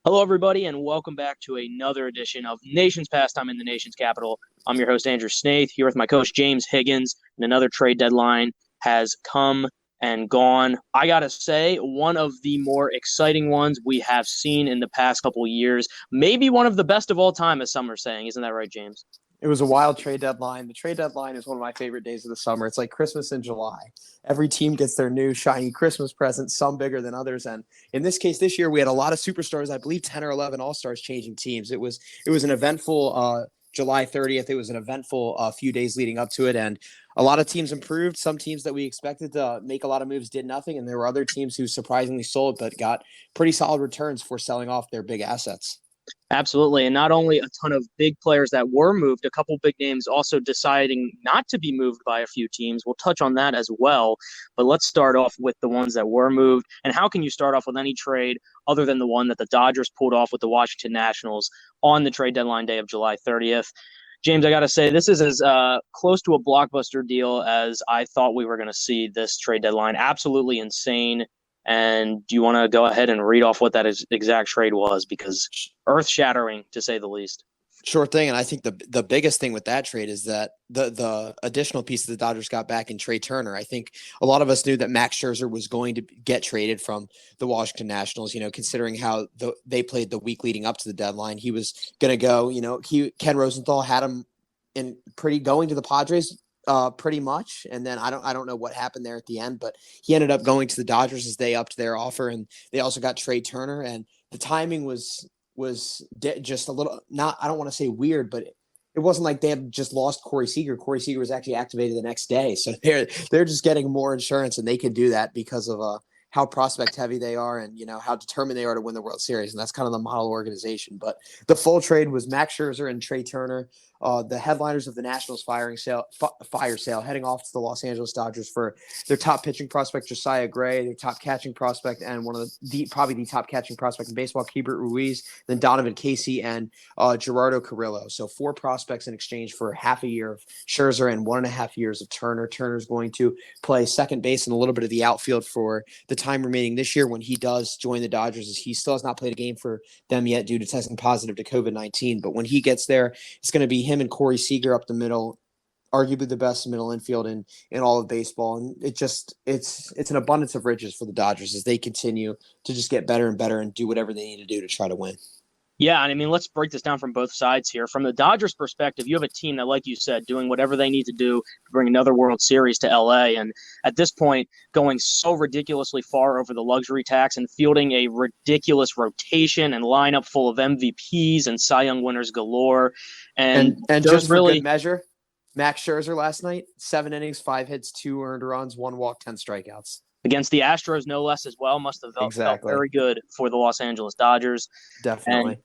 Hello, everybody, and welcome back to another edition of Nation's Pastime in the Nation's Capital. I'm your host, Andrew Snaith, here with my coach, James Higgins, and another trade deadline has come and gone. I got to say, one of the more exciting ones we have seen in the past couple of years, maybe one of the best of all time, as some are saying. Isn't that right, James? It was a wild trade deadline. The trade deadline is one of my favorite days of the summer. It's like Christmas in July. Every team gets their new shiny Christmas present, some bigger than others. And in this case, this year we had a lot of superstars. I believe 10 or 11 All-Stars changing teams. It was an eventful July 30th. It was an eventful few days leading up to it, and a lot of teams improved. Some teams that we expected to make a lot of moves did nothing, and there were other teams who surprisingly sold but got pretty solid returns for selling off their big assets. Absolutely. And not only a ton of big players that were moved, a couple big names also deciding not to be moved by a few teams. We'll touch on that as well. But let's start off with the ones that were moved. And how can you start off with any trade other than the one that the Dodgers pulled off with the Washington Nationals on the trade deadline day of July 30th? James, I got to say, this is as close to a blockbuster deal as I thought we were going to see this trade deadline. Absolutely insane. And do you want to go ahead and read off what that exact trade was? Because earth-shattering, to say the least. Sure thing. And I think the biggest thing with that trade is that the additional piece that the Dodgers got back in Trey Turner. I think a lot of us knew that Max Scherzer was going to get traded from the Washington Nationals, considering how they played the week leading up to the deadline. He was going to go, Ken Rosenthal had him in going to the Padres pretty much. And then I don't know what happened there at the end, but he ended up going to the Dodgers as they upped their offer. And they also got Trey Turner, and the timing was just a little, not, I don't want to say weird, but it wasn't like they had just lost Corey Seager. Corey Seager was actually activated the next day. So they're just getting more insurance, and they can do that because of how prospect heavy they are, and how determined they are to win the World Series. And that's kind of the model organization. But the full trade was Max Scherzer and Trey Turner, the headliners of the Nationals fire sale, heading off to the Los Angeles Dodgers for their top pitching prospect, Josiah Gray, their top catching prospect, and one of probably the top catching prospect in baseball, Keibert Ruiz, then Donovan Casey and Gerardo Carrillo. So 4 prospects in exchange for half a year of Scherzer and 1.5 years of Turner. Turner's going to play second base and a little bit of the outfield for the time remaining this year when he does join the Dodgers, as he still has not played a game for them yet due to testing positive to COVID-19. But when he gets there, it's going to be him and Corey Seager up the middle, arguably the best middle infield in all of baseball. And it's an abundance of riches for the Dodgers as they continue to just get better and better and do whatever they need to do to try to win. Yeah, and I mean, let's break this down from both sides here. From the Dodgers' perspective, you have a team that, like you said, doing whatever they need to do to bring another World Series to LA. And at this point, going so ridiculously far over the luxury tax and fielding a ridiculous rotation and lineup full of MVPs and Cy Young winners galore. And just for good measure, Max Scherzer last night, 7 innings, 5 hits, 2 earned runs, 1 walk, 10 strikeouts. Against the Astros, no less as well. Must have felt very good for the Los Angeles Dodgers. Definitely.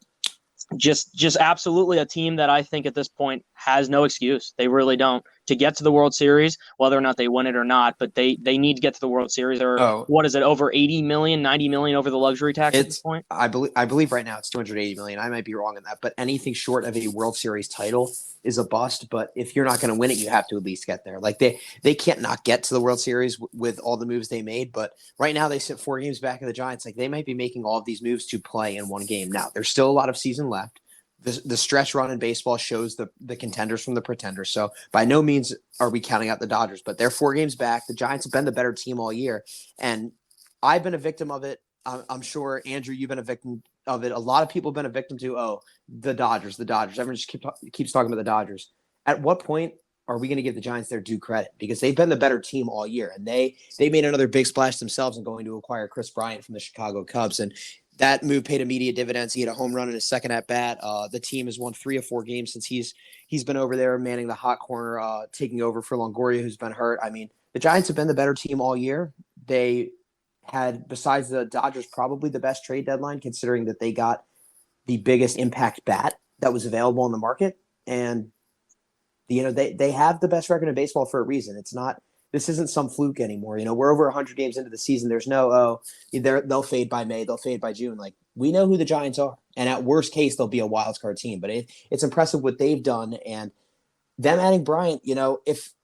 And just absolutely a team that I think at this point has no excuse. They really don't to get to the World Series, whether or not they win it or not, but they need to get to the World Series. Or what is it, over 80 million, 90 million over the luxury tax at this point? I believe right now it's 280 million. I might be wrong on that, but anything short of a World Series title is a bust. But if you're not going to win it, you have to at least get there. Like they can't not get to the World Series with all the moves they made. But right now they sit 4 games back of the Giants. Like they might be making all of these moves to play in one game. Now there's still a lot of season left. The stretch run in baseball shows the contenders from the pretenders. So by no means are we counting out the Dodgers, but they're 4 games back. The Giants have been the better team all year, and I've been a victim of it. I'm sure, Andrew, you've been a victim of it. A lot of people have been a victim to, the Dodgers. Everyone just keeps talking about the Dodgers. At what point are we going to give the Giants their due credit? Because they've been the better team all year, and they made another big splash themselves in going to acquire Chris Bryant from the Chicago Cubs. And that move paid immediate dividends. He had a home run in his second at bat. The team has won 3 or 4 games since he's been over there manning the hot corner, taking over for Longoria, who's been hurt. I mean, the Giants have been the better team all year. They had, besides the Dodgers, probably the best trade deadline, considering that they got the biggest impact bat that was available in the market. And they have the best record in baseball for a reason. This isn't some fluke anymore. We're over 100 games into the season. There's no, they'll fade by May, they'll fade by June. Like, we know who the Giants are. And at worst case, they'll be a wild card team. But it's impressive what they've done. And them adding Bryant, if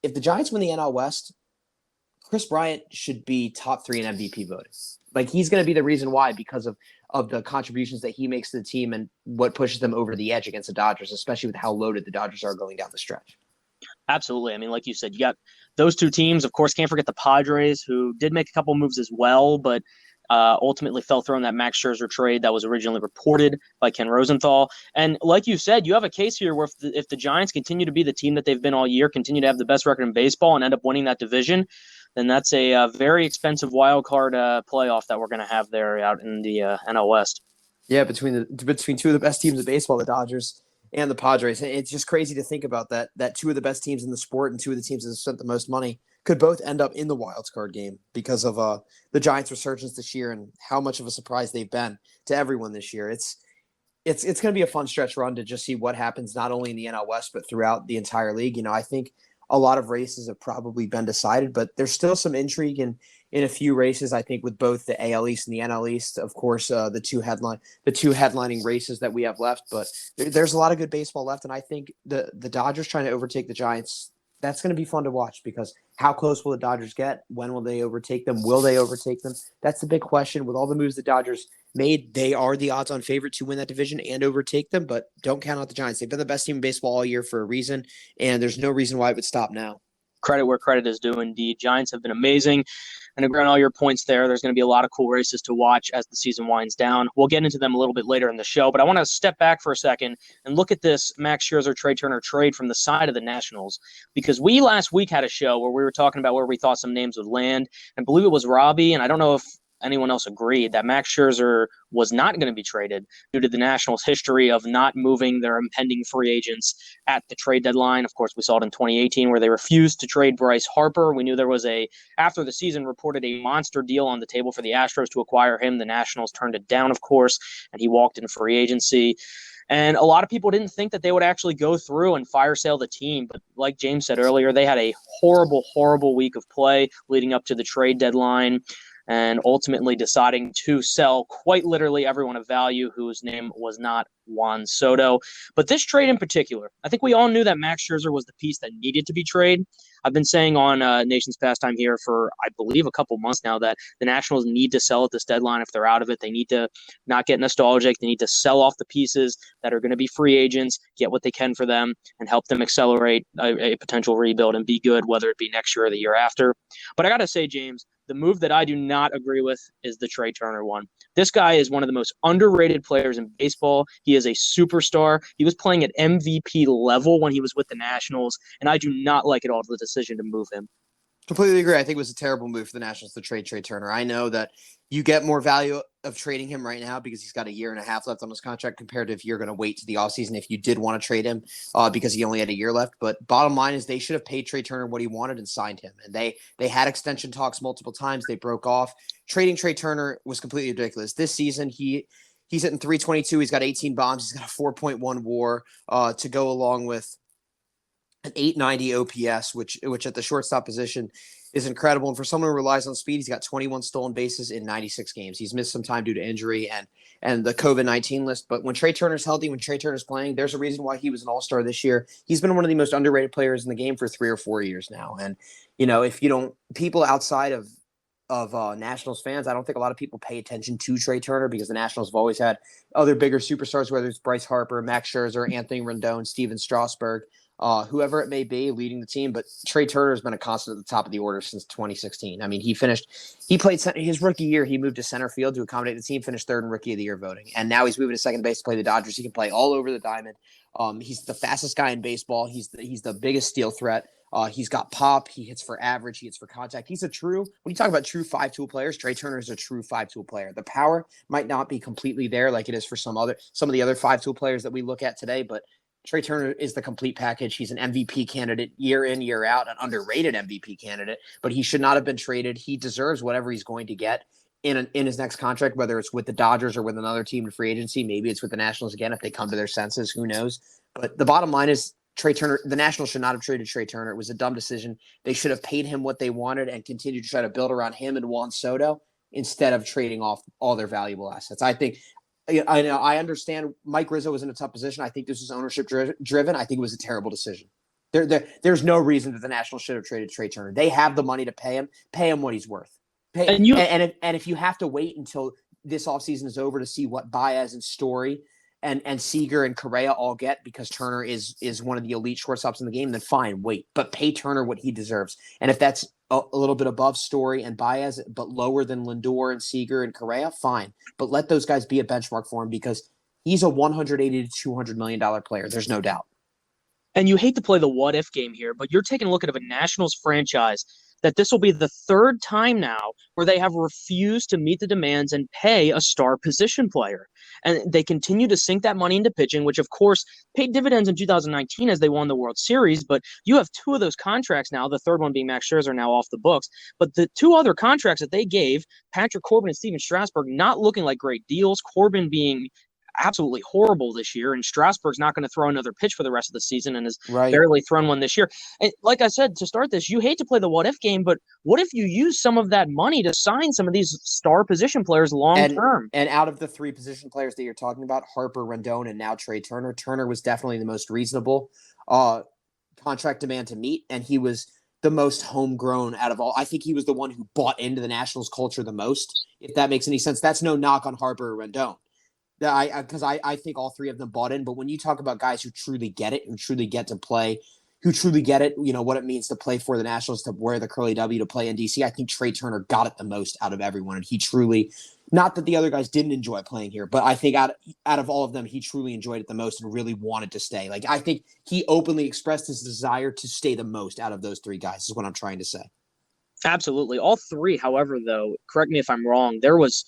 the Giants win the NL West, Chris Bryant should be top 3 in MVP voting. Like, he's going to be the reason why, because of of the contributions that he makes to the team and what pushes them over the edge against the Dodgers, especially with how loaded the Dodgers are going down the stretch. Absolutely. I mean, like you said, you got those two teams. Of course, can't forget the Padres, who did make a couple moves as well, but ultimately fell through in that Max Scherzer trade that was originally reported by Ken Rosenthal. And like you said, you have a case here where if the Giants continue to be the team that they've been all year, continue to have the best record in baseball, and end up winning that division, then that's a very expensive wild card playoff that we're going to have there out in the NL West. Yeah, between two of the best teams in baseball, the Dodgers and the Padres. It's just crazy to think about that two of the best teams in the sport and two of the teams that have spent the most money could both end up in the wild card game because of the Giants' resurgence this year and how much of a surprise they've been to everyone this year. It's going to be a fun stretch run to just see what happens not only in the NL West but throughout the entire league. You know, I think a lot of races have probably been decided, but there's still some intrigue in a few races. I think with both the AL East and the NL East, of course, the two headlining races that we have left. But there's a lot of good baseball left, and I think the Dodgers trying to overtake the Giants, that's going to be fun to watch because how close will the Dodgers get? When will they overtake them? Will they overtake them? That's the big question. With all the moves the Dodgers made, they are the odds-on favorite to win that division and overtake them, but don't count out the Giants. They've been the best team in baseball all year for a reason, and there's no reason why it would stop now. Credit where credit is due, indeed. Giants have been amazing. And agree on all your points there. There's going to be a lot of cool races to watch as the season winds down. We'll get into them a little bit later in the show, but I want to step back for a second and look at this Max Scherzer, Trey Turner trade from the side of the Nationals, because we last week had a show where we were talking about where we thought some names would land. I believe it was Robbie, and I don't know if anyone else agreed that Max Scherzer was not going to be traded due to the Nationals' history of not moving their impending free agents at the trade deadline. Of course, we saw it in 2018 where they refused to trade Bryce Harper. We knew there was after the season reported a monster deal on the table for the Astros to acquire him. The Nationals turned it down, of course, and he walked in free agency. And a lot of people didn't think that they would actually go through and fire sale the team. But like James said earlier, they had a horrible, horrible week of play leading up to the trade deadline, and ultimately deciding to sell quite literally everyone of value whose name was not Juan Soto. But this trade in particular, I think we all knew that Max Scherzer was the piece that needed to be traded. I've been saying on Nation's Pastime here for, I believe, a couple months now that the Nationals need to sell at this deadline. If they're out of it, they need to not get nostalgic. They need to sell off the pieces that are going to be free agents, get what they can for them, and help them accelerate a potential rebuild and be good, whether it be next year or the year after. But I got to say, James, the move that I do not agree with is the Trey Turner one. This guy is one of the most underrated players in baseball. He is a superstar. He was playing at MVP level when he was with the Nationals, and I do not like at all the decision to move him. Completely agree. I think it was a terrible move for the Nationals to trade Trey Turner. I know that you get more value of trading him right now because he's got a year and a half left on his contract compared to if you're going to wait to the offseason if you did want to trade him because he only had a year left. But bottom line is they should have paid Trey Turner what he wanted and signed him. And they had extension talks multiple times. They broke off. Trading Trey Turner was completely ridiculous. This season, he's hitting 322. He's got 18 bombs. He's got a 4.1 WAR to go along with an 890 OPS, which at the shortstop position is incredible. And for someone who relies on speed, he's got 21 stolen bases in 96 games. He's missed some time due to injury and the COVID-19 list. But when Trey Turner's healthy, when Trey Turner's playing, there's a reason why he was an all-star this year. He's been one of the most underrated players in the game for 3 or 4 years now. And, you know, if you don't – people outside of Nationals fans, I don't think a lot of people pay attention to Trey Turner because the Nationals have always had other bigger superstars, whether it's Bryce Harper, Max Scherzer, Anthony Rendon, Steven Strasburg, whoever it may be leading the team. But Trey Turner has been a constant at the top of the order since 2016. I mean, he played his rookie year. He moved to center field to accommodate the team, finished third in rookie of the year voting. And now he's moving to second base to play the Dodgers. He can play all over the diamond. He's the fastest guy in baseball. He's the biggest steal threat. He's got pop. He hits for average. He hits for contact. He's when you talk about true 5-tool players, Trey Turner is a true 5-tool player. The power might not be completely there like it is for some of the other 5-tool players that we look at today, but Trey Turner is the complete package. He's an MVP candidate year in, year out, an underrated MVP candidate, but he should not have been traded. He deserves whatever he's going to get in his next contract, whether it's with the Dodgers or with another team in free agency. Maybe it's with the Nationals again if they come to their senses. Who knows? But the bottom line is Trey Turner, the Nationals should not have traded Trey Turner. It was a dumb decision. They should have paid him what they wanted and continued to try to build around him and Juan Soto instead of trading off all their valuable assets. I think I understand Mike Rizzo was in a tough position. I think this was ownership driven. I think it was a terrible decision. There's no reason that the Nationals should have traded Trey Turner. They have the money to pay him what he's worth. And if you have to wait until this offseason is over to see what Baez and Story and Seager and Correa all get because Turner is one of the elite shortstops in the game, then fine, wait. But pay Turner what he deserves. And if that's a little bit above Story and Baez, but lower than Lindor and Seager and Correa, fine. But let those guys be a benchmark for him because he's a $180 to $200 million player. There's no doubt. And you hate to play the what if game here, but you're taking a look at a Nationals franchise that this will be the third time now where they have refused to meet the demands and pay a star position player. And they continue to sink that money into pitching, which of course paid dividends in 2019 as they won the World Series. But you have two of those contracts now, the third one being Max Scherzer, now off the books. But the two other contracts that they gave, Patrick Corbin and Steven Strasburg, not looking like great deals. Corbin being absolutely horrible this year, and Strasburg's not going to throw another pitch for the rest of the season and has barely thrown one this year. And like I said, to start this, you hate to play the what if game, but what if you use some of that money to sign some of these star position players long term? And out of the three position players that you're talking about, Harper, Rendon, and now Trey Turner, Turner was definitely the most reasonable contract demand to meet, and he was the most homegrown out of all. I think he was the one who bought into the Nationals culture the most, if that makes any sense. That's no knock on Harper or Rendon. Because I think all three of them bought in. But when you talk about guys who truly get it, who truly get to play, who truly get it, what it means to play for the Nationals, to wear the curly W, to play in DC, I think Trey Turner got it the most out of everyone. And he truly, not that the other guys didn't enjoy playing here, but I think out of all of them, he truly enjoyed it the most and really wanted to stay. Like, I think he openly expressed his desire to stay the most out of those three guys, is what I'm trying to say. Absolutely. All three, however, though, correct me if I'm wrong, there was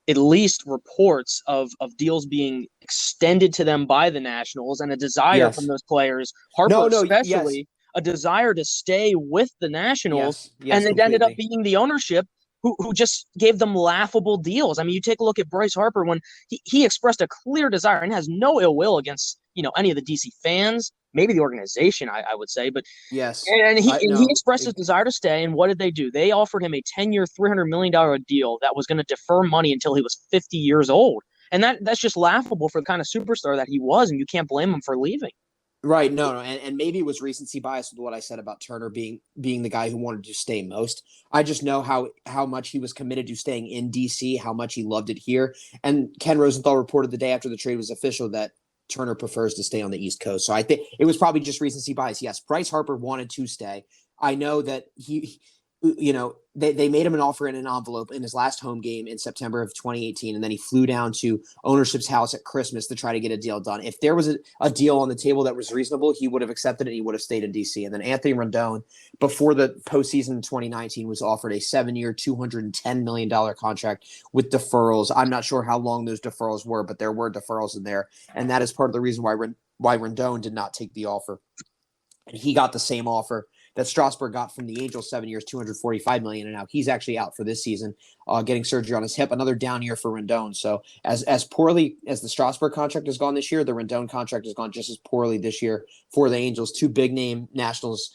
at least reports of deals being extended to them by the Nationals and a desire from those players, Harper especially, a desire to stay with the Nationals. And it ended up being the ownership who just gave them laughable deals. I mean, you take a look at Bryce Harper when he expressed a clear desire and has no ill will against, any of the DC fans, maybe the organization, I would say. But and he expressed his desire to stay. And what did they do? They offered him a 10-year, $300 million deal that was going to defer money until he was 50 years old. And that's just laughable for the kind of superstar that he was. And you can't blame him for leaving. Right. No. And maybe it was recency bias with what I said about Turner being the guy who wanted to stay most. I just know how much he was committed to staying in DC, how much he loved it here. And Ken Rosenthal reported the day after the trade was official that Turner prefers to stay on the East Coast. So I think it was probably just recency bias. Yes, Bryce Harper wanted to stay. I know that they made him an offer in an envelope in his last home game in September of 2018, and then he flew down to ownership's house at Christmas to try to get a deal done. If there was a deal on the table that was reasonable, he would have accepted it. He would have stayed in DC. And then Anthony Rendon, before the postseason in 2019, was offered a 7-year, $210 million contract with deferrals. I'm not sure how long those deferrals were, but there were deferrals in there, and that is part of the reason why Rendon did not take the offer. And he got the same offer that Strasburg got from the Angels, 7 years, $245 million, and now he's actually out for this season, getting surgery on his hip. Another down year for Rendon. So as poorly as the Strasburg contract has gone this year, the Rendon contract has gone just as poorly this year for the Angels. Two big name Nationals,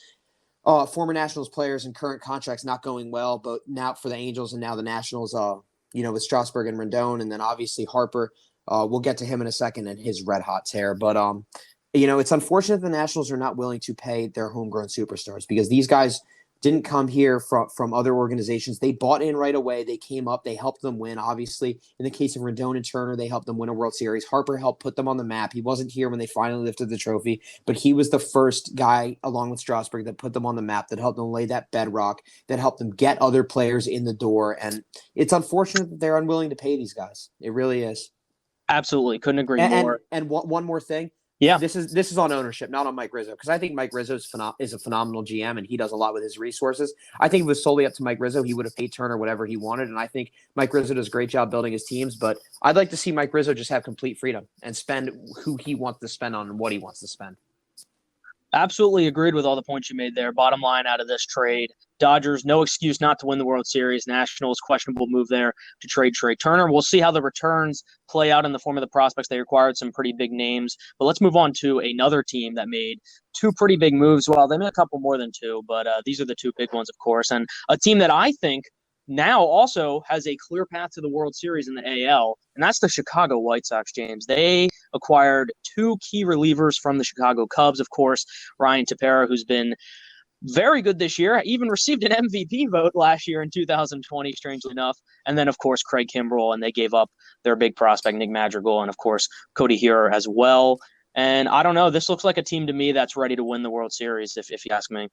former Nationals players and current contracts not going well, but now for the Angels and now the Nationals, with Strasburg and Rendon, and then obviously Harper. We'll get to him in a second and his red hot tear, but it's unfortunate the Nationals are not willing to pay their homegrown superstars because these guys didn't come here from other organizations. They bought in right away. They came up. They helped them win. Obviously, in the case of Rendon and Turner, they helped them win a World Series. Harper helped put them on the map. He wasn't here when they finally lifted the trophy, but he was the first guy, along with Strasburg, that put them on the map, that helped them lay that bedrock, that helped them get other players in the door. And it's unfortunate that they're unwilling to pay these guys. It really is. Absolutely. Couldn't agree more. And one more thing. Yeah, this is on ownership, not on Mike Rizzo, because I think Mike Rizzo is a phenomenal GM and he does a lot with his resources. I think if it was solely up to Mike Rizzo, he would have paid Turner whatever he wanted, and I think Mike Rizzo does a great job building his teams. But I'd like to see Mike Rizzo just have complete freedom and spend who he wants to spend on and what he wants to spend. Absolutely agreed with all the points you made there. Bottom line out of this trade, Dodgers, no excuse not to win the World Series. Nationals, questionable move there to trade Trey Turner. We'll see how the returns play out in the form of the prospects. They acquired some pretty big names. But let's move on to another team that made two pretty big moves. Well, they made a couple more than two, but these are the two big ones, of course. And a team that I think now also has a clear path to the World Series in the AL, and that's the Chicago White Sox, James. They acquired two key relievers from the Chicago Cubs, of course, Ryan Tepera, who's been very good this year. Even received an MVP vote last year in 2020, strangely enough. And then, of course, Craig Kimbrell, and they gave up their big prospect, Nick Madrigal, and, of course, Cody Heuer as well. And I don't know. This looks like a team to me that's ready to win the World Series, if you ask me.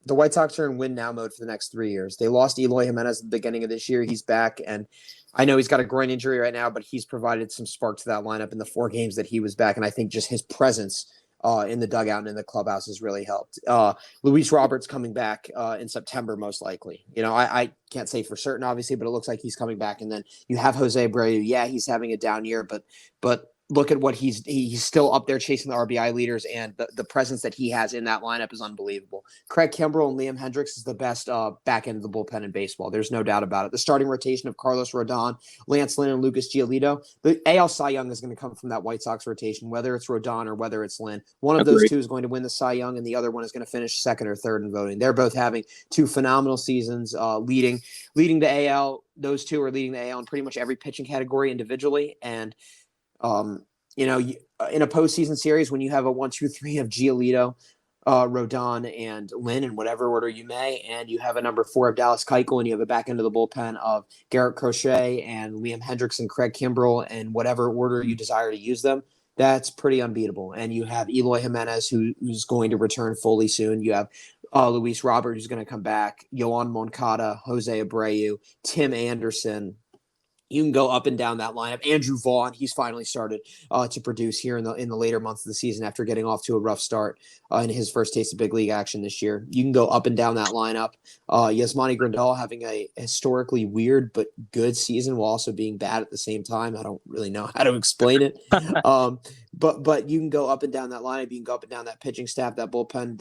The White Sox are in win now mode for the next 3 years. They lost Eloy Jimenez at the beginning of this year. He's back, and I know he's got a groin injury right now, but he's provided some spark to that lineup in the 4 games that he was back. And I think just his presence in the dugout and in the clubhouse has really helped. Luis Roberts coming back in September, most likely. I can't say for certain, obviously, but it looks like he's coming back. And then you have Jose Abreu. Yeah, he's having a down year, but look at what he's still up there chasing the RBI leaders, and the presence that he has in that lineup is unbelievable. Craig Kimbrell and Liam Hendricks is the best back end of the bullpen in baseball. There's no doubt about it. The starting rotation of Carlos Rodon, Lance Lynn, and Lucas Giolito. The AL Cy Young is going to come from that White Sox rotation, whether it's Rodon or whether it's Lynn. One of those two is going to win the Cy Young, and the other one is going to finish second or third in voting. They're both having 2 phenomenal seasons, leading the AL. Those two are leading the AL in pretty much every pitching category individually, and in a postseason series, when you have a 1-2-3 of Giolito, Rodon, and Lynn in whatever order you may, and you have a number 4 of Dallas Keuchel, and you have a back end of the bullpen of Garrett Crochet and Liam Hendricks and Craig Kimbrell, in whatever order you desire to use them, that's pretty unbeatable. And you have Eloy Jimenez, who's going to return fully soon. You have Luis Robert, who's going to come back, Yoan Moncada, Jose Abreu, Tim Anderson. You can go up and down that lineup. Andrew Vaughn, he's finally started to produce here in the later months of the season after getting off to a rough start in his first taste of big league action this year. You can go up and down that lineup. Yasmani Grandal having a historically weird but good season while also being bad at the same time. I don't really know how to explain it. But you can go up and down that lineup. You can go up and down that pitching staff, that bullpen.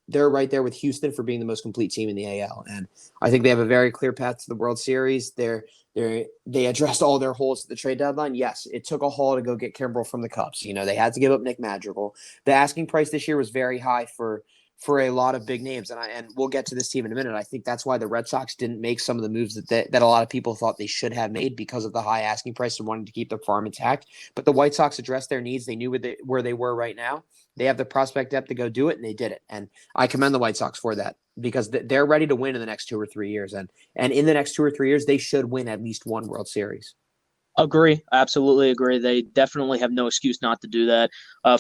They're right there with Houston for being the most complete team in the AL. And I think they have a very clear path to the World Series. They addressed all their holes at the trade deadline. Yes, it took a haul to go get Kimbrell from the Cubs. They had to give up Nick Madrigal. The asking price this year was very high for a lot of big names. And we'll get to this team in a minute. I think that's why the Red Sox didn't make some of the moves that a lot of people thought they should have made because of the high asking price and wanting to keep the farm intact. But the White Sox addressed their needs. They knew where they were right now. They have the prospect depth to go do it, and they did it. And I commend the White Sox for that because they're ready to win in the next 2 or 3 years. And in the next 2 or 3 years, they should win at least one World Series. Agree. Absolutely agree. They definitely have no excuse not to do that.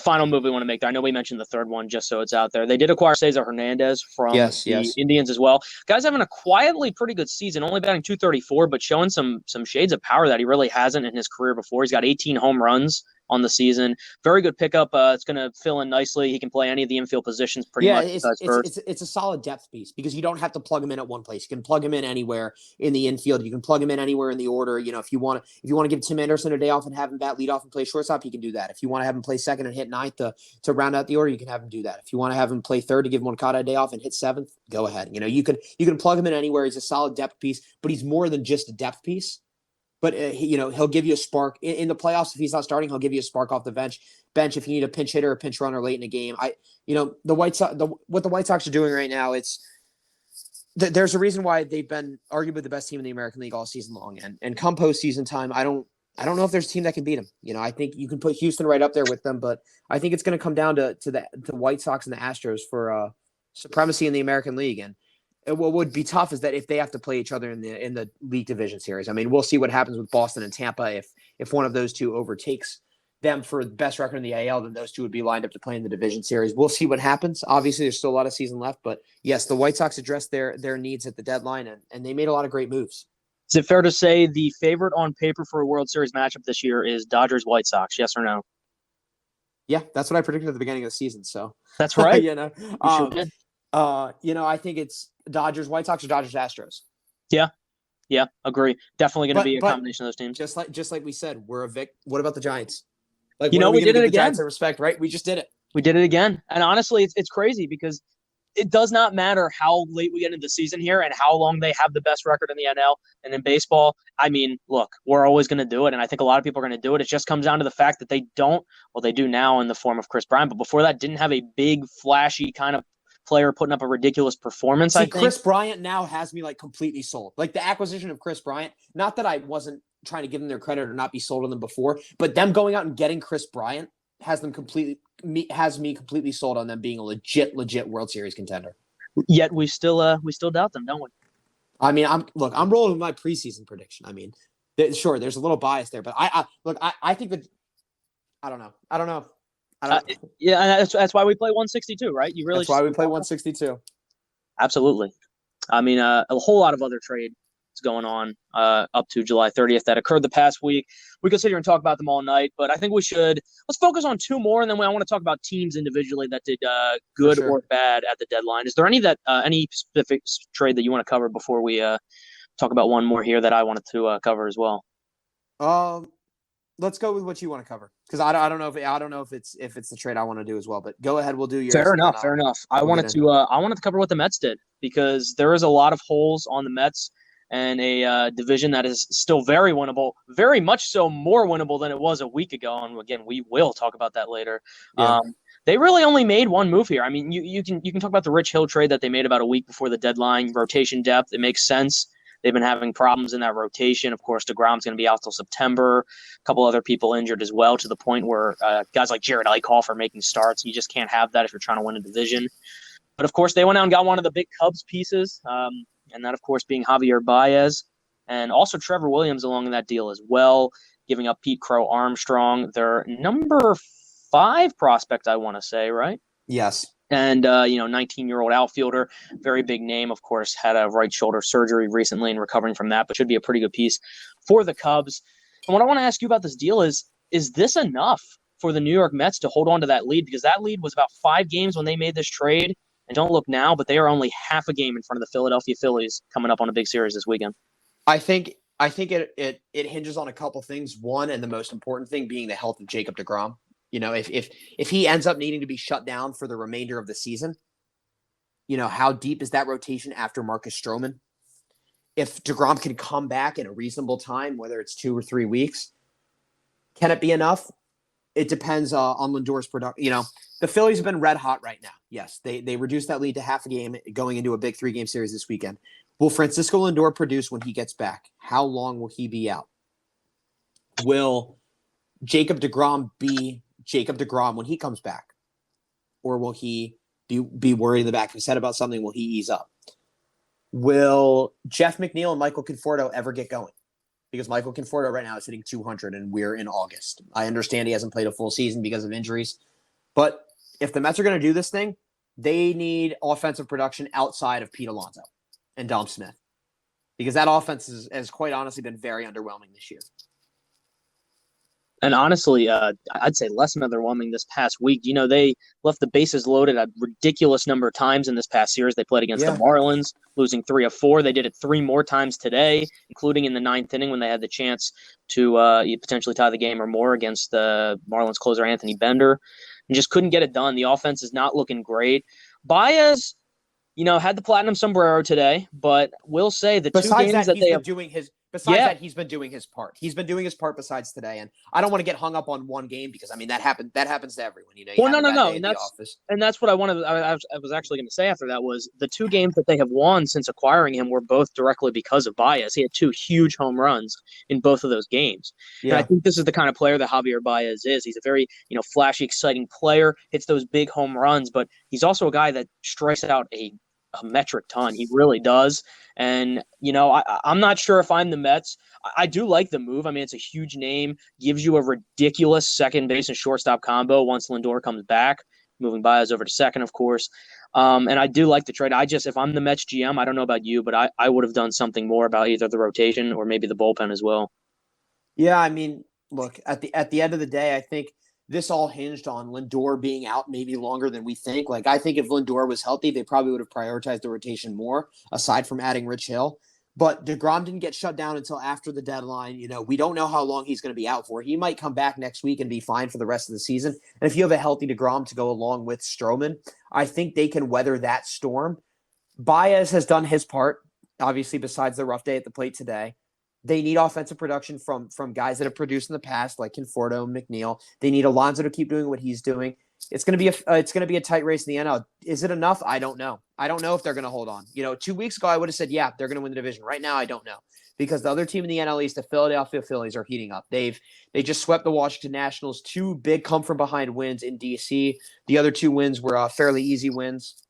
Final move we want to make. I know we mentioned the third one just so it's out there. They did acquire Cesar Hernandez from the Indians as well. Guy's having a quietly pretty good season, only batting .234, but showing some shades of power that he really hasn't in his career before. He's got 18 home runs on the season. Very good pickup. It's going to fill in nicely. He can play any of the infield positions pretty much. It's a solid depth piece because you don't have to plug him in at one place. You can plug him in anywhere in the infield. You can plug him in anywhere in the order. If you want to give Tim Anderson a day off and have him bat lead off and play shortstop, you can do that. If you want to have him play second and hit ninth to round out the order, you can have him do that. If you want to have him play third to give Moncada a day off and hit seventh, go ahead. You can plug him in anywhere. He's a solid depth piece, but he's more than just a depth piece. But he'll give you a spark in the playoffs. If he's not starting, he'll give you a spark off the bench if you need a pinch hitter or a pinch runner late in the game. The White Sox, what the White Sox are doing right now, there's a reason why they've been arguably the best team in the American League all season long. And come postseason time, I don't know if there's a team that can beat them. I think you can put Houston right up there with them, but I think it's going to come down to the White Sox and the Astros for supremacy in the American League. And what would be tough is that if they have to play each other in the league division series. I mean, we'll see what happens with Boston and Tampa. If one of those two overtakes them for the best record in the AL, then those two would be lined up to play in the division series. We'll see what happens. Obviously, there's still a lot of season left, but yes, the White Sox addressed their needs at the deadline, and they made a lot of great moves. Is it fair to say the favorite on paper for a World Series matchup this year is Dodgers-White Sox? Yes or no? Yeah, that's what I predicted at the beginning of the season. So that's right. I think it's Dodgers-White Sox or Dodgers-Astros. Yeah, agree. Definitely going to be a combination of those teams. Just like we said, we're a Vic. What about the Giants? We did it again. Giants respect, right? We just did it. We did it again. And honestly, it's crazy because it does not matter how late we get into the season here and how long they have the best record in the NL and in baseball. I mean, look, we're always going to do it, and I think a lot of people are going to do it. It just comes down to the fact that they do now in the form of Chris Bryant, but before that didn't have a big, flashy kind of player putting up a ridiculous performance. I think Chris Bryant now has me completely sold. The acquisition of Chris Bryant, not that I wasn't trying to give them their credit or not be sold on them before, but them going out and getting Chris Bryant has them completely has me completely sold on them being a legit World Series contender. Yet we still doubt them, don't we? I mean, I'm rolling with my preseason prediction. I mean, sure, there's a little bias there, but I think that I don't know. Yeah, and that's why we play 162, right? You really That's why we play 162. Absolutely. I mean, a whole lot of other trades going on up to July 30th that occurred the past week. We could sit here and talk about them all night, but I think let's focus on two more, and then I want to talk about teams individually that did good or bad at the deadline. Is there any specific trade that you want to cover before we talk about one more here that I wanted to cover as well? Let's go with what you want to cover, because I don't know if it's the trade I want to do as well. But go ahead, we'll do yours. Fair enough. I wanted to cover what the Mets did, because there is a lot of holes on the Mets and a division that is still very winnable, very much so more winnable than it was a week ago. And again, we will talk about that later. Yeah. They really only made one move here. I mean, you can talk about the Rich Hill trade that they made about a week before the deadline. Rotation depth, it makes sense. They've been having problems in that rotation. Of course, DeGrom's going to be out till September. A couple other people injured as well, to the point where guys like Jared Eichhoff are making starts. You just can't have that if you're trying to win a division. But, of course, they went out and got one of the big Cubs pieces, and that, of course, being Javier Baez, and also Trevor Williams along in that deal as well, giving up Pete Crow Armstrong, their number 5 prospect, I want to say, right? Yes. And, 19-year-old outfielder, very big name, of course, had a right shoulder surgery recently and recovering from that, but should be a pretty good piece for the Cubs. And what I want to ask you about this deal is this enough for the New York Mets to hold on to that lead? Because that lead was about 5 games when they made this trade. And don't look now, but they are only half a game in front of the Philadelphia Phillies coming up on a big series this weekend. I think it hinges on a couple things. One, and the most important thing, being the health of Jacob deGrom. You know, if he ends up needing to be shut down for the remainder of the season, how deep is that rotation after Marcus Stroman? If deGrom can come back in a reasonable time, whether it's 2 or 3 weeks, can it be enough? It depends on Lindor's production. The Phillies have been red hot right now. Yes, they reduced that lead to half a game going into a big 3-game series this weekend. Will Francisco Lindor produce when he gets back? How long will he be out? Will Jacob deGrom be Jacob deGrom when he comes back? Or will he be worried in the back of his head about something? Will he ease up? Will Jeff McNeil and Michael Conforto ever get going? Because Michael Conforto right now is hitting 200 and we're in August. I understand he hasn't played a full season because of injuries. But if the Mets are going to do this thing, they need offensive production outside of Pete Alonso and Dom Smith. Because that offense has quite honestly been very underwhelming this year. And honestly, I'd say less underwhelming this past week. They left the bases loaded a ridiculous number of times in this past series. They played against the Marlins, losing 3 of 4. They did it 3 more times today, including in the 9th inning when they had the chance to potentially tie the game or more against the Marlins closer Anthony Bender, and just couldn't get it done. The offense is not looking great. Baez, had the platinum sombrero today, but we'll say the besides 2 games that they have doing his. Besides that, he's been doing his part. He's been doing his part besides today, and I don't want to get hung up on one game because that happens to everyone. Well, no, and that's what I wanted. I was actually going to say after that was the 2 games that they have won since acquiring him were both directly because of Baez. He had 2 huge home runs in both of those games, and I think this is the kind of player that Javier Baez is. He's a very flashy, exciting player, hits those big home runs, but he's also a guy that strikes out a metric ton. He really does. And, I'm not sure if I'm the Mets. I do like the move. I mean, it's a huge name, gives you a ridiculous second base and shortstop combo once Lindor comes back, moving Baez over to second, of course. And I do like the trade. If I'm the Mets GM, I don't know about you, but I would have done something more about either the rotation or maybe the bullpen as well. Yeah, I mean, look, at the end of the day, I think this all hinged on Lindor being out maybe longer than we think. Like, I think if Lindor was healthy, they probably would have prioritized the rotation more, aside from adding Rich Hill. But deGrom didn't get shut down until after the deadline. We don't know how long he's going to be out for. He might come back next week and be fine for the rest of the season. And if you have a healthy deGrom to go along with Stroman, I think they can weather that storm. Baez has done his part, obviously, besides the rough day at the plate today. They need offensive production from guys that have produced in the past, like Conforto, McNeil. They need Alonso to keep doing what he's doing. It's going to be a tight race in the NL. Is it enough? I don't know. I don't know if they're going to hold on. 2 weeks ago, I would have said, yeah, they're going to win the division. Right now, I don't know. because the other team in the NL East, the Philadelphia Phillies, are heating up. They just swept the Washington Nationals, 2 big come from behind wins in DC. The other 2 wins were fairly easy wins.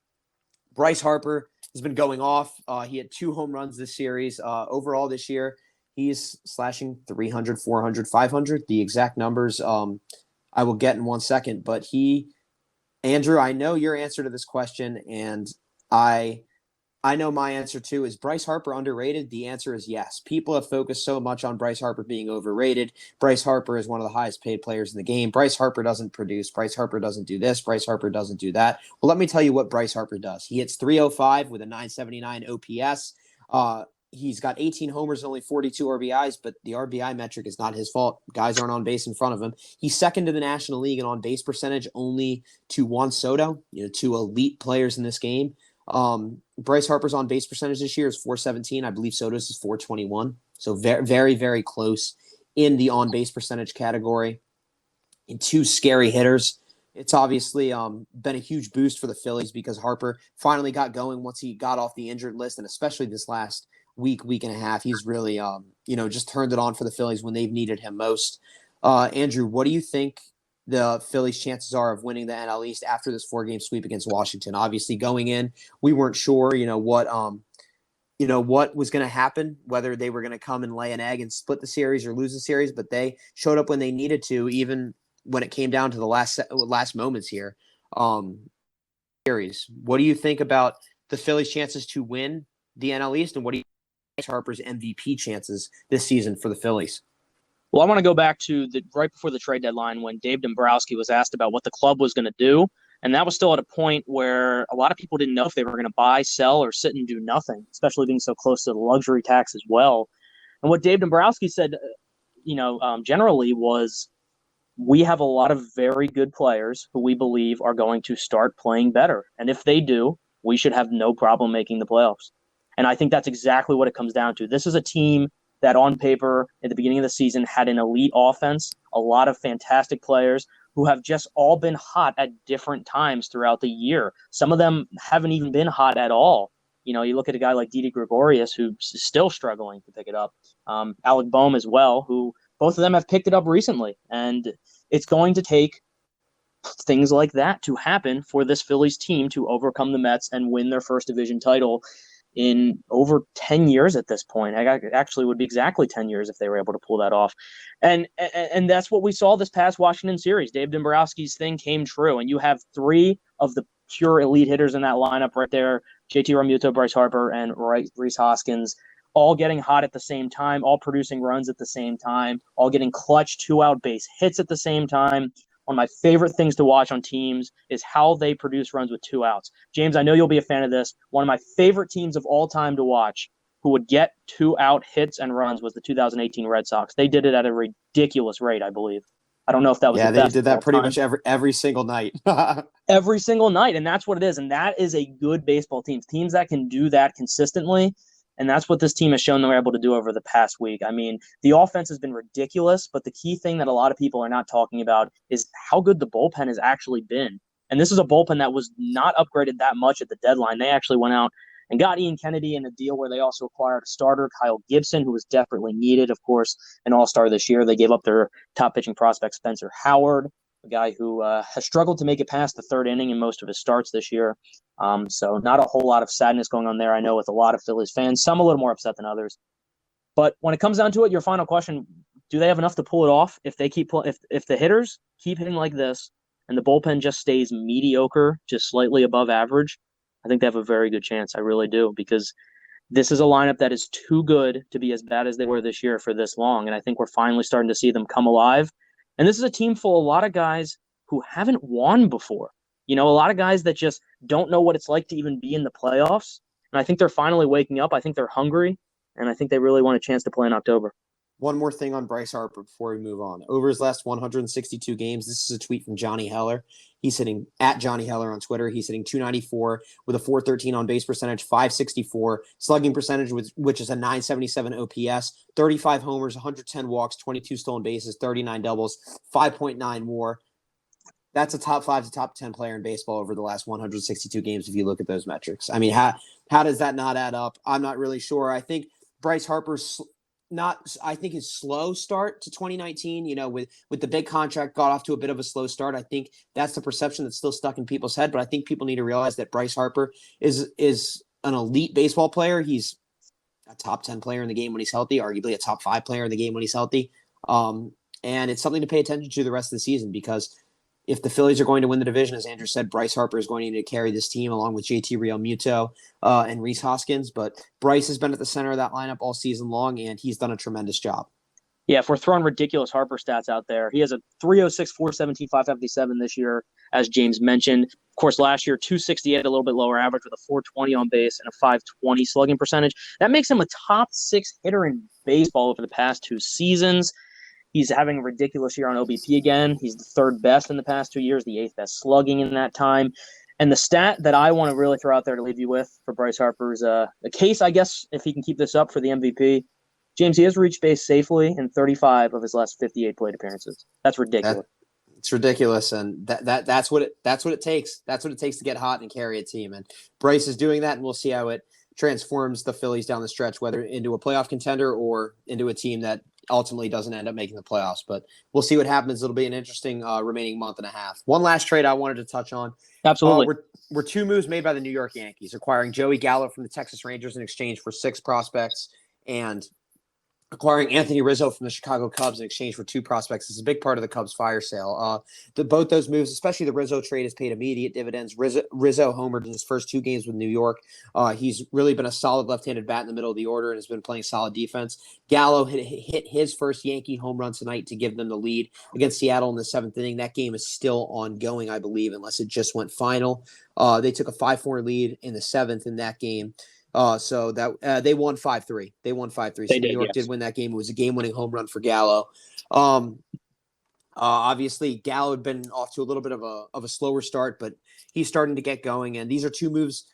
Bryce Harper has been going off. He had 2 home runs this series. Overall this year, he's slashing 300, 400, 500. The exact numbers I will get in one second. But Andrew, I know your answer to this question, and I know my answer too. Is Bryce Harper underrated? The answer is yes. People have focused so much on Bryce Harper being overrated. Bryce Harper is one of the highest paid players in the game. Bryce Harper doesn't produce. Bryce Harper doesn't do this. Bryce Harper doesn't do that. Well, let me tell you what Bryce Harper does. He hits 305 with a 979 OPS. He's got 18 homers and only 42 RBIs, but the RBI metric is not his fault. Guys aren't on base in front of him. He's second to the National League in on base percentage, only to Juan Soto, 2 elite players in this game. Bryce Harper's on base percentage this year is 417. I believe Soto's is 421. So very, very, very close in the on base percentage category. And 2 scary hitters. It's obviously been a huge boost for the Phillies because Harper finally got going once he got off the injured list, and especially this last week and a half, he's really just turned it on for the Phillies when they've needed him most. Andrew, what do you think the Phillies' chances are of winning the NL East after this 4-game sweep against Washington? Obviously, going in, we weren't sure, what was going to happen, whether they were going to come and lay an egg and split the series or lose the series, but they showed up when they needed to, even when it came down to the last moments here. Series. What do you think about the Phillies' chances to win the NL East, and what do you think Harper's MVP chances this season for the Phillies? Well, I want to go back to right before the trade deadline when Dave Dombrowski was asked about what the club was going to do. And that was still at a point where a lot of people didn't know if they were going to buy, sell, or sit and do nothing, especially being so close to the luxury tax as well. And what Dave Dombrowski said, generally was, we have a lot of very good players who we believe are going to start playing better. And if they do, we should have no problem making the playoffs. And I think that's exactly what it comes down to. This is a team that on paper at the beginning of the season had an elite offense, a lot of fantastic players who have just all been hot at different times throughout the year. Some of them haven't even been hot at all. You look at a guy like Didi Gregorius, who's still struggling to pick it up. Alec Boehm as well, who both of them have picked it up recently. And it's going to take things like that to happen for this Phillies team to overcome the Mets and win their first division title in over 10 years at this point. Actually would be exactly 10 years if they were able to pull that off. And that's what we saw this past Washington series. Dave Dombrowski's thing came true. And you have 3 of the pure elite hitters in that lineup right there, JT Realmuto, Bryce Harper, and Rhys Hoskins, all getting hot at the same time, all producing runs at the same time, all getting clutch 2-out base hits at the same time. One of my favorite things to watch on teams is how they produce runs with 2 outs. James, I know you'll be a fan of this. One of my favorite teams of all time to watch who would get 2-out hits and runs was the 2018 Red Sox. They did it at a ridiculous rate, I believe. I don't know if that was the best. Yeah, they did that pretty much every single night. Every single night, and that's what it is. And that is a good baseball team. Teams that can do that consistently. And that's what this team has shown they're able to do over the past week. I mean, the offense has been ridiculous, but the key thing that a lot of people are not talking about is how good the bullpen has actually been. And this is a bullpen that was not upgraded that much at the deadline. They actually went out and got Ian Kennedy in a deal where they also acquired a starter, Kyle Gibson, who was desperately needed, of course, an all-star this year. They gave up their top pitching prospect, Spencer Howard, a guy who has struggled to make it past the 3rd inning in most of his starts this year. So not a whole lot of sadness going on there, I know, with a lot of Phillies fans, some a little more upset than others. But when it comes down to it, your final question, do they have enough to pull it off? If they if the hitters keep hitting like this and the bullpen just stays mediocre, just slightly above average, I think they have a very good chance. I really do, because this is a lineup that is too good to be as bad as they were this year for this long. And I think we're finally starting to see them come alive. And this is a team full of a lot of guys who haven't won before. A lot of guys that just don't know what it's like to even be in the playoffs. And I think they're finally waking up. I think they're hungry, and I think they really want a chance to play in October. One more thing on Bryce Harper before we move on. Over his last 162 games, this is a tweet from Johnny Heller. He's hitting at Johnny Heller on Twitter. He's hitting 294 with a 413 on base percentage, 564 slugging percentage, which is a 977 OPS, 35 homers, 110 walks, 22 stolen bases, 39 doubles, 5.9 more. That's a top 5 to top 10 player in baseball over the last 162 games if you look at those metrics. I mean, how does that not add up? I'm not really sure. I think Bryce Harper's I think his slow start to 2019, with the big contract, got off to a bit of a slow start. I think that's the perception that's still stuck in people's head. But I think people need to realize that Bryce Harper is an elite baseball player. He's a top 10 player in the game when he's healthy, arguably a top 5 player in the game when he's healthy. And it's something to pay attention to the rest of the season, because if the Phillies are going to win the division, as Andrew said, Bryce Harper is going to need to carry this team along with JT Realmuto and Rhys Hoskins. But Bryce has been at the center of that lineup all season long, and he's done a tremendous job. Yeah, if we're throwing ridiculous Harper stats out there, he has a 306, 417, 557 this year, as James mentioned. Of course, last year, 268, a little bit lower average with a 420 on base and a 520 slugging percentage. That makes him a top 6 hitter in baseball over the past 2 seasons. He's having a ridiculous year on OBP again. He's the 3rd best in the past 2 years, the 8th best slugging in that time. And the stat that I want to really throw out there to leave you with for Bryce Harper is a case, I guess, if he can keep this up for the MVP. James, he has reached base safely in 35 of his last 58 plate appearances. That's ridiculous. It's ridiculous, and that's what it takes. That's what it takes to get hot and carry a team. And Bryce is doing that, and we'll see how it transforms the Phillies down the stretch, whether into a playoff contender or into a team that ultimately doesn't end up making the playoffs. But we'll see what happens. It'll be an interesting remaining month and a half. One last trade I wanted to touch on. Absolutely. We're 2 moves made by the New York Yankees, acquiring Joey Gallo from the Texas Rangers in exchange for 6 prospects, and acquiring Anthony Rizzo from the Chicago Cubs in exchange for 2 prospects. This is a big part of the Cubs fire sale. Both those moves, especially the Rizzo trade, has paid immediate dividends. Rizzo homered in his first 2 games with New York. He's really been a solid left-handed bat in the middle of the order and has been playing solid defense. Gallo hit his first Yankee home run tonight to give them the lead against Seattle in the 7th inning. That game is still ongoing, I believe, unless it just went final. They took a 5-4 lead in the 7th in that game. So that they won 5-3. They won 5-3. So New York did win that game. It was a game-winning home run for Gallo. Obviously, Gallo had been off to a little bit of a slower start, but he's starting to get going. And these are 2 moves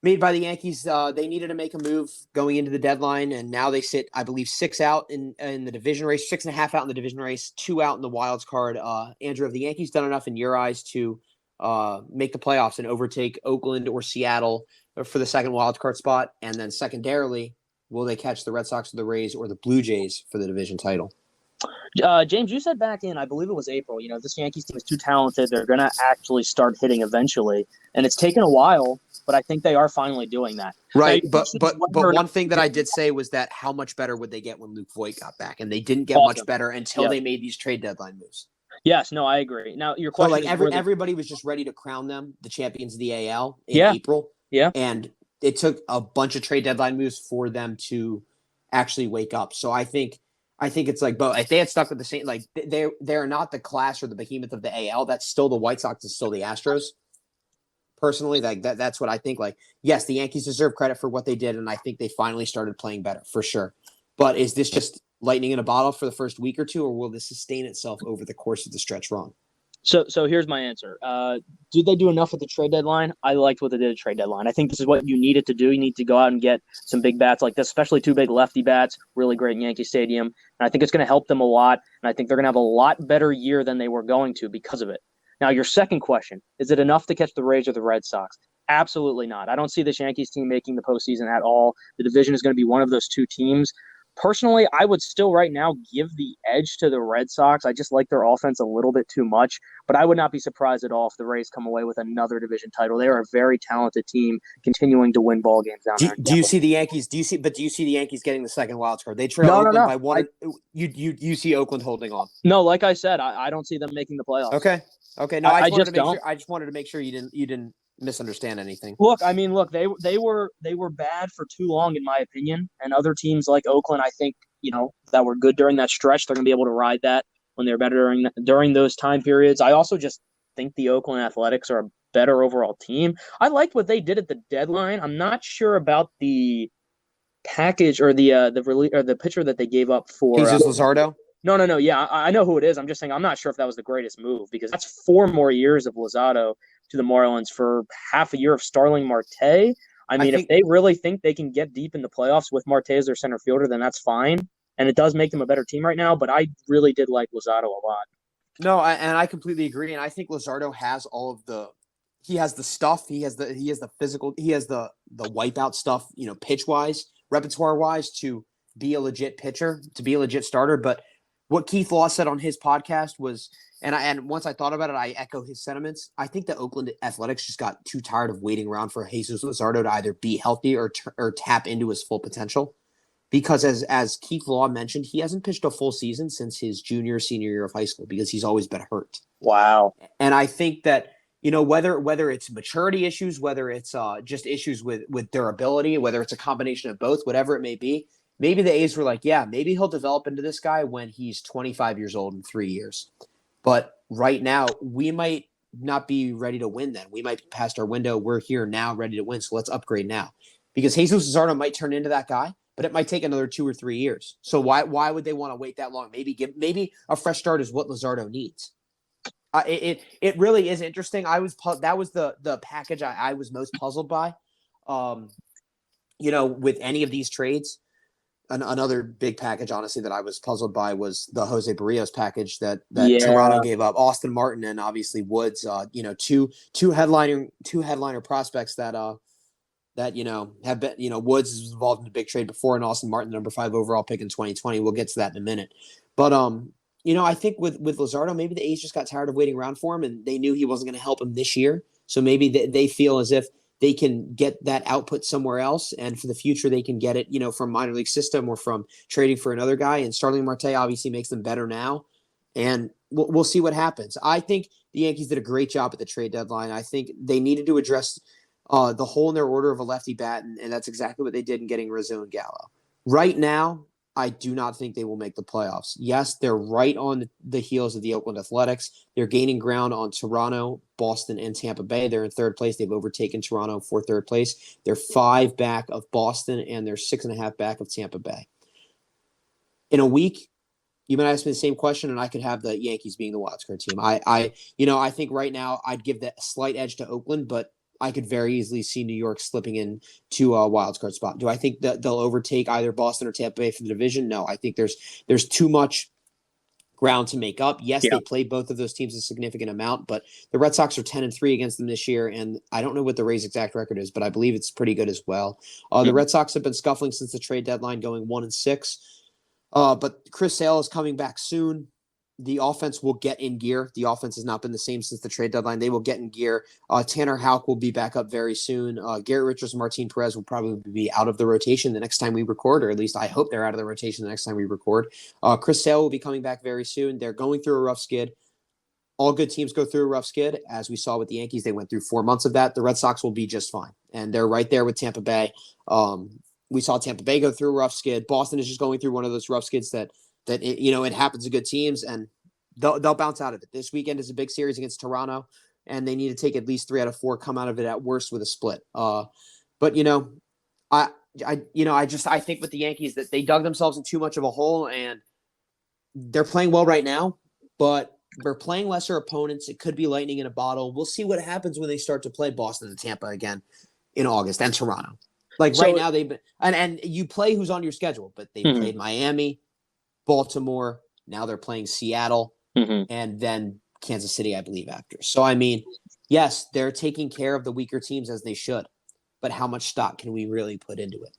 made by the Yankees. They needed to make a move going into the deadline, and now they sit, I believe, 6 out in the division race, 6.5 out in the division race, 2 out in the wild card. Andrew, have the Yankees done enough in your eyes to make the playoffs and overtake Oakland or Seattle for the second wild card spot? And then secondarily, will they catch the Red Sox or the Rays or the Blue Jays for the division title? James, you said back in, I believe it was April, this Yankees team is too talented. They're going to actually start hitting eventually. And it's taken a while, but I think they are finally doing that. Right. But one thing that I did say was that how much better would they get when Luke Voit got back? And they didn't get much better until they made these trade deadline moves. Yes, no, I agree. Now, your question everybody was just ready to crown them the champions of the AL in April. Yeah. And it took a bunch of trade deadline moves for them to actually wake up. So I think it's like, but if they had stuck with the same, like they're not the class or the behemoth of the AL. That's still the White Sox. It's still the Astros. Personally, like that's what I think. Like, yes, the Yankees deserve credit for what they did, and I think they finally started playing better for sure. But is this just lightning in a bottle for the first week or 2, or will this sustain itself over the course of the stretch run? So here's my answer. Did they do enough at the trade deadline? I liked what they did at trade deadline. I think this is what you needed to do. You need to go out and get some big bats like this, especially 2 big lefty bats, really great in Yankee Stadium. And I think it's going to help them a lot. And I think they're going to have a lot better year than they were going to because of it. Now, your second question, is it enough to catch the Rays or the Red Sox? Absolutely not. I don't see this Yankees team making the postseason at all. The division is going to be one of those 2 teams. Personally, I would still right now give the edge to the Red Sox. I just like their offense a little bit too much, but I would not be surprised at all if the Rays come away with another division title. They are a very talented team continuing to win ball games down there. Do you see the Yankees? Do you see the Yankees getting the second wild card? They trail Oakland by 1. You see Oakland holding on? No, like I said, I don't see them making the playoffs. Okay. No, I just wanted to make sure you didn't misunderstand anything. Look, they were bad for too long, in my opinion. And other teams like Oakland, I think, that were good during that stretch, they're going to be able to ride that when they're better during those time periods. I also just think the Oakland Athletics are a better overall team. I liked what they did at the deadline. I'm not sure about the package or the pitcher that they gave up for Jesus Luzardo. No. Yeah, I know who it is. I'm just saying I'm not sure if that was the greatest move because that's 4 more years of Luzardo to the Marlins for half a year of Starling Marte. I mean, if they really think they can get deep in the playoffs with Marte as their center fielder, then that's fine. And it does make them a better team right now, but I really did like Luzardo a lot. No, I completely agree. And I think Luzardo has he has the stuff, he has the physical, he has the wipeout stuff, pitch wise, repertoire wise to be a legit pitcher, to be a legit starter. But what Keith Law said on his podcast was, and once I thought about it, I echo his sentiments. I think the Oakland Athletics just got too tired of waiting around for Jesus Luzardo to either be healthy or tap into his full potential. Because as Keith Law mentioned, he hasn't pitched a full season since his senior year of high school because he's always been hurt. Wow. And I think that, whether it's maturity issues, whether it's just issues with durability, whether it's a combination of both, whatever it may be, maybe the A's were like, yeah, maybe he'll develop into this guy when he's 25 years old in 3 years. But right now, we might not be ready to win then. We might be past our window. We're here now, ready to win. So let's upgrade now. Because Jesus Luzardo might turn into that guy, but it might take another 2 or 3 years. So why would they want to wait that long? Maybe a fresh start is what Luzardo needs. It really is interesting. That was the package I was most puzzled by. With any of these trades. Another big package, honestly, that I was puzzled by was the Jose Barrios package that Toronto gave up. Austin Martin and obviously Woods, two headliner prospects that have been, Woods is involved in a big trade before, and Austin Martin, number 5 overall pick in 2020. We'll get to that in a minute. But I think with Luzardo, maybe the A's just got tired of waiting around for him, and they knew he wasn't going to help him this year. So maybe they feel as if they can get that output somewhere else, and for the future they can get it, from minor league system or from trading for another guy. And Starling Marte obviously makes them better now, and we'll see what happens. I think the Yankees did a great job at the trade deadline. I think they needed to address the hole in their order of a lefty bat, and that's exactly what they did in getting Rizzo and Gallo. Right now, I do not think they will make the playoffs. Yes, they're right on the heels of the Oakland Athletics. They're gaining ground on Toronto, Boston, and Tampa Bay. They're in third place. They've overtaken Toronto for third place. They're 5 back of Boston, and they're 6.5 back of Tampa Bay. In a week, you might ask me the same question, and I could have the Yankees being the wildcard team. I think right now I'd give that slight edge to Oakland, but I could very easily see New York slipping into a wild card spot. Do I think that they'll overtake either Boston or Tampa Bay for the division? No, I think there's too much ground to make up. Yes, they played both of those teams a significant amount, but the Red Sox are 10-3 against them this year, and I don't know what the Rays' exact record is, but I believe it's pretty good as well. The Red Sox have been scuffling since the trade deadline, going 1-6. But Chris Sale is coming back soon. The offense will get in gear. The offense has not been the same since the trade deadline. They will get in gear. Tanner Houck will be back up very soon. Garrett Richards and Martin Perez will probably be out of the rotation the next time we record, or at least I hope they're out of the rotation the next time we record. Chris Sale will be coming back very soon. They're going through a rough skid. All good teams go through a rough skid. As we saw with the Yankees, they went through 4 months of that. The Red Sox will be just fine. And they're right there with Tampa Bay. We saw Tampa Bay go through a rough skid. Boston is just going through one of those rough skids that it happens to good teams, and they'll bounce out of it. This weekend is a big series against Toronto, and they need to take at least 3 out of 4, come out of it at worst with a split. But I think with the Yankees that they dug themselves in too much of a hole, and they're playing well right now, but they're playing lesser opponents. It could be lightning in a bottle. We'll see what happens when they start to play Boston and Tampa again in August, and Toronto. Right now they've been and you play who's on your schedule, but they played Miami, Baltimore. Now they're playing Seattle, and then Kansas City, I believe, after. So, yes, they're taking care of the weaker teams as they should, but how much stock can we really put into it?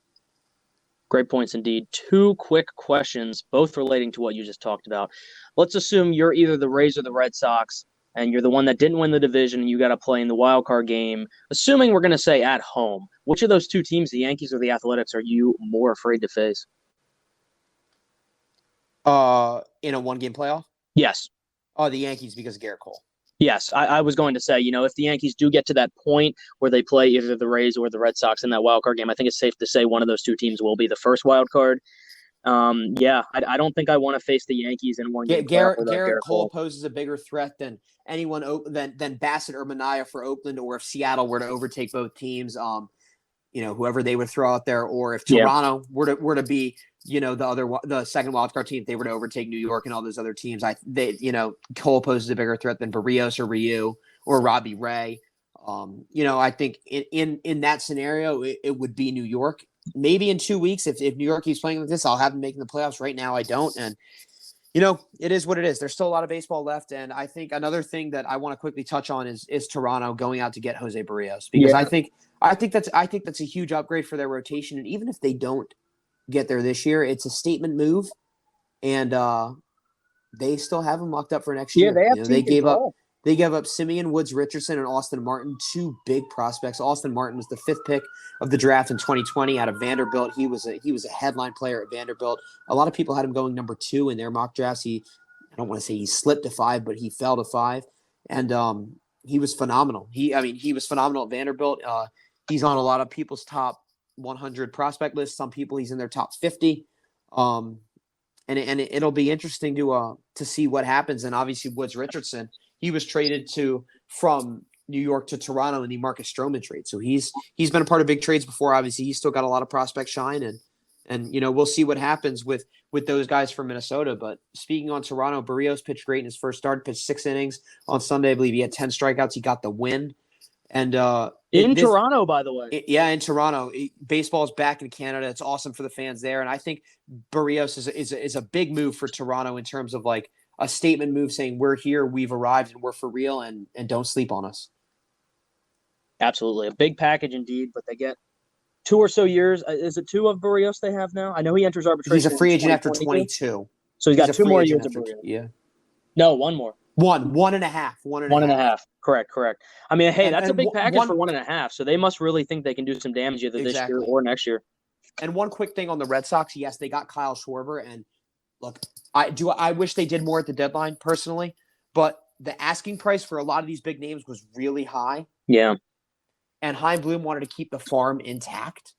Great points indeed. 2 quick questions, both relating to what you just talked about. Let's assume you're either the Rays or the Red Sox, and you're the one that didn't win the division, and you got to play in the wild card game. Assuming we're going to say at home, which of those 2 teams, the Yankees or the Athletics, are you more afraid to face? In a 1-game playoff? Yes. The Yankees, because of Garrett Cole. Yes, I was going to say, if the Yankees do get to that point where they play either the Rays or the Red Sox in that wild card game, I think it's safe to say one of those 2 teams will be the first wild card. I don't think I want to face the Yankees in 1 game. Garrett Cole poses a bigger threat than anyone than Bassett or Manaea for Oakland, or if Seattle were to overtake both teams. Whoever they would throw out there, or if Toronto were to be, the second wildcard team, if they were to overtake New York and all those other teams, Cole poses a bigger threat than Barrios or Ryu or Robbie Ray. I think in that scenario, it would be New York. Maybe in 2 weeks, if New York keeps playing like this, I'll have them making the playoffs. Right now, I don't. And, it is what it is. There's still a lot of baseball left. And I think another thing that I want to quickly touch on is Toronto going out to get Jose Barrios, because I think that's a huge upgrade for their rotation. And even if they don't get there this year. It's a statement move, and they still have him locked up for next Yeah, year. they have team control. They gave up Simeon, Woods, Richardson, and Austin Martin, two big prospects. Austin Martin was the 5th pick of the draft in 2020 out of Vanderbilt. He was a headline player at Vanderbilt. A lot of people had him going number 2 in their mock drafts. I don't want to say he slipped to 5, but he fell to 5, and he was phenomenal. He was phenomenal at Vanderbilt. He's on a lot of people's top 100 prospect lists. Some people he's in their top 50. And it'll be interesting to see what happens. And obviously, Woods Richardson, he was traded from New York to Toronto in the Marcus Stroman trade. So he's been a part of big trades before. Obviously, he's still got a lot of prospect shine, and we'll see what happens with those guys from Minnesota. But speaking on Toronto, Barrios pitched great in his first start, pitched 6 innings on Sunday. I believe he had 10 strikeouts. He got the win. And Toronto, by the way. In Toronto. Baseball is back in Canada. It's awesome for the fans there. And I think Barrios is a big move for Toronto in terms of like a statement move saying we're here, we've arrived, and we're for real, and don't sleep on us. Absolutely. A big package indeed, but they get 2 or so years. Is it 2 of Barrios they have now? I know he enters arbitration. He's a free agent after 22. So he's got 2 more years of Barrios. Yeah. No, 1 more. One and a half. One and a half. Correct. I mean, hey, that's a big package for 1.5. So they must really think they can do some damage either this year or next year. And one quick thing on the Red Sox. Yes, they got Kyle Schwarber. And look, I wish they did more at the deadline personally, but the asking price for a lot of these big names was really high. Yeah. And Chaim Bloom wanted to keep the farm intact.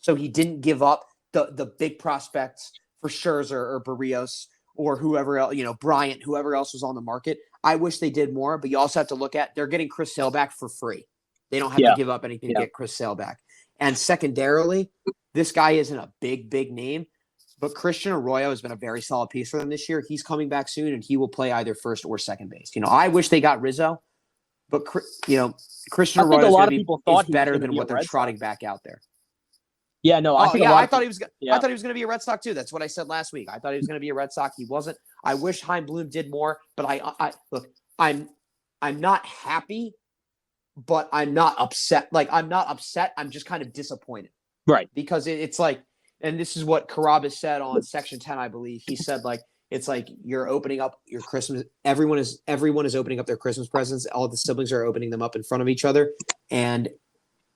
So he didn't give up the big prospects for Scherzer or Barrios or whoever else, Bryant, whoever else was on the market. I wish they did more, but you also have to look at they're getting Chris Sale back for free. They don't have to give up anything to get Chris Sale back. And secondarily, this guy isn't a big name, but Christian Arroyo has been a very solid piece for them this year. He's coming back soon, and he will play either first or second base. I wish they got Rizzo, but Christian Arroyo is better than what they're trotting back out there. Yeah, no, I thought he was going to be a Red Sox too. That's what I said last week. I thought he was going to be a Red Sox. He wasn't. I wish Chaim Bloom did more, but I look, I'm not happy, but I'm not upset. Like I'm not upset. I'm just kind of disappointed. Right. Because it's like, and this is what Carabas said on Section 10, I believe. He said like it's like you're opening up your Christmas. Everyone is opening up their Christmas presents. All the siblings are opening them up in front of each other, and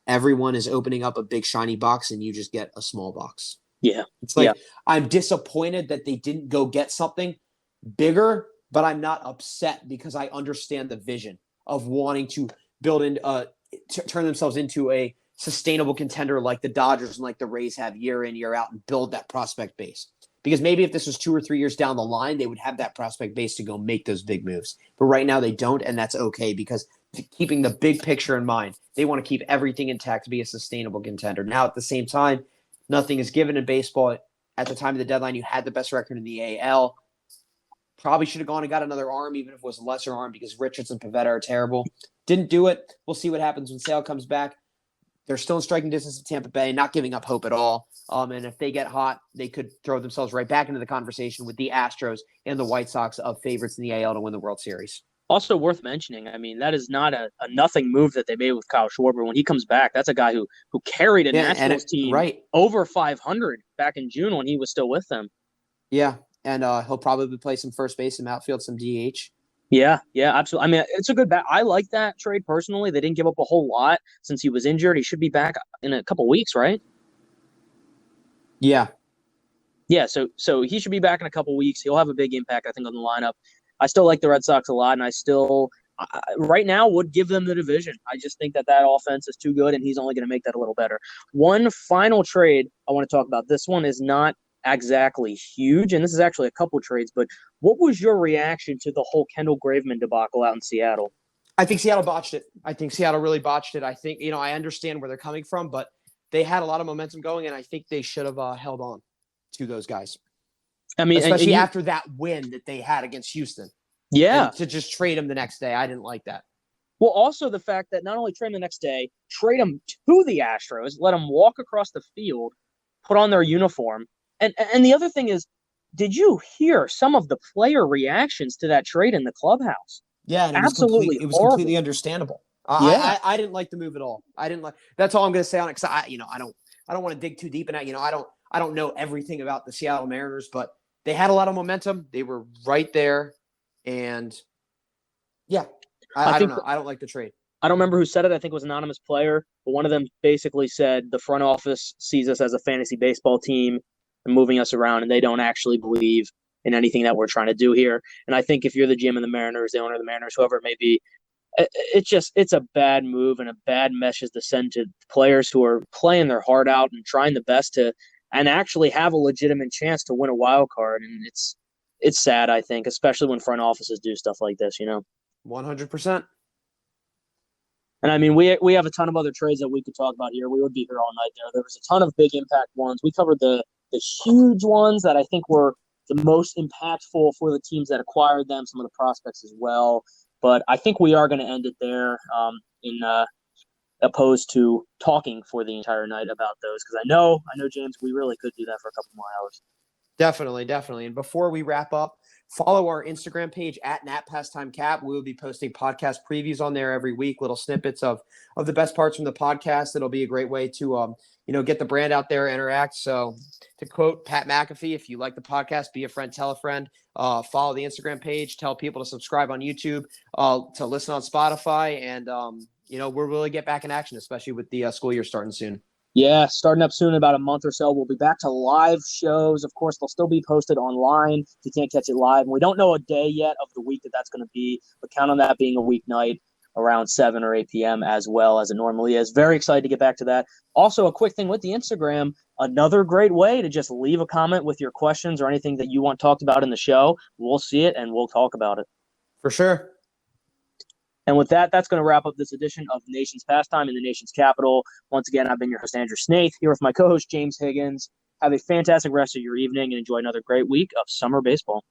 everyone is opening up a big shiny box and you just get a small box. Yeah. It's like, I'm disappointed that they didn't go get something bigger, but I'm not upset because I understand the vision of wanting to build turn themselves into a sustainable contender like the Dodgers and like the Rays have year in, year out and build that prospect base. Because maybe if this was 2 or 3 years down the line, they would have that prospect base to go make those big moves. But right now they don't, and that's okay because keeping the big picture in mind, they want to keep everything intact to be a sustainable contender. Now, at the same time, nothing is given in baseball. At the time of the deadline, you had the best record in the AL. Probably should have gone and got another arm, even if it was a lesser arm, because Richards and Pivetta are terrible. Didn't do it. We'll see what happens when Sale comes back. They're still in striking distance of Tampa Bay, not giving up hope at all. And if they get hot, they could throw themselves right back into the conversation with the Astros and the White Sox of favorites in the AL to win the World Series. Also worth mentioning, I mean, that is not a nothing move that they made with Kyle Schwarber. When he comes back, that's a guy who carried a Nationals team over 500 back in June when he was still with them. Yeah, and he'll probably play some first base, some outfield, some DH. Yeah, absolutely. I mean, it's a good bet. I like that trade personally. They didn't give up a whole lot since he was injured. He should be back in a couple weeks, right? Yeah. Yeah, so he should be back in a couple weeks. He'll have a big impact, I think, on the lineup. I still like the Red Sox a lot, and I still right now would give them the division. I just think that offense is too good, and he's only going to make that a little better. One final trade I want to talk about. This one is not exactly huge, and this is actually a couple trades, but what was your reaction to the whole Kendall Graveman debacle out in Seattle? I think Seattle botched it. I think Seattle really botched it. I think, I understand where they're coming from, but they had a lot of momentum going, and I think they should have held on to those guys. I mean, especially after that win that they had against Houston. Yeah. And to just trade him the next day, I didn't like that. Well, also the fact that not only trade him the next day, trade him to the Astros, let him walk across the field, put on their uniform. And the other thing is, did you hear some of the player reactions to that trade in the clubhouse? Yeah, and it was completely understandable. I didn't like the move at all. I didn't like. That's all I'm going to say on it. Because I don't want to dig too deep in that. I don't know everything about the Seattle Mariners, but they had a lot of momentum. They were right there. And yeah, I don't think know. I don't like the trade. I don't remember who said it. I think it was an anonymous player, but one of them basically said the front office sees us as a fantasy baseball team and moving us around, and they don't actually believe in anything that we're trying to do here. And I think if you're the GM of the Mariners, the owner of the Mariners, whoever it may be, it's a bad move and a bad message to send to players who are playing their heart out and trying the best to and actually have a legitimate chance to win a wild card. And it's sad, I think, especially when front offices do stuff like this, 100%. And I mean, we have a ton of other trades that we could talk about here. We would be here all night there. There was a ton of big impact ones. We covered the huge ones that I think were the most impactful for the teams that acquired them, some of the prospects as well. But I think we are going to end it there in opposed to talking for the entire night about those. Because I know, James, we really could do that for a couple more hours. Definitely, definitely. And before we wrap up, follow our Instagram page at @PastimeCap. We will be posting podcast previews on there every week, little snippets of the best parts from the podcast. It'll be a great way to get the brand out there, interact. So to quote Pat McAfee, if you like the podcast, be a friend, tell a friend, follow the Instagram page, tell people to subscribe on YouTube, to listen on Spotify, and we'll really get back in action, especially with the school year starting soon. Yeah, starting up soon in about a month or so. We'll be back to live shows. Of course, they'll still be posted online if you can't catch it live. And we don't know a day yet of the week that's going to be, but count on that being a weeknight around 7 or 8 p.m. as well as it normally is. Very excited to get back to that. Also, a quick thing with the Instagram, another great way to just leave a comment with your questions or anything that you want talked about in the show. We'll see it and we'll talk about it. For sure. And with that, that's going to wrap up this edition of Nation's Pastime in the Nation's Capital. Once again, I've been your host, Andrew Snaith, here with my co-host, James Higgins. Have a fantastic rest of your evening and enjoy another great week of summer baseball.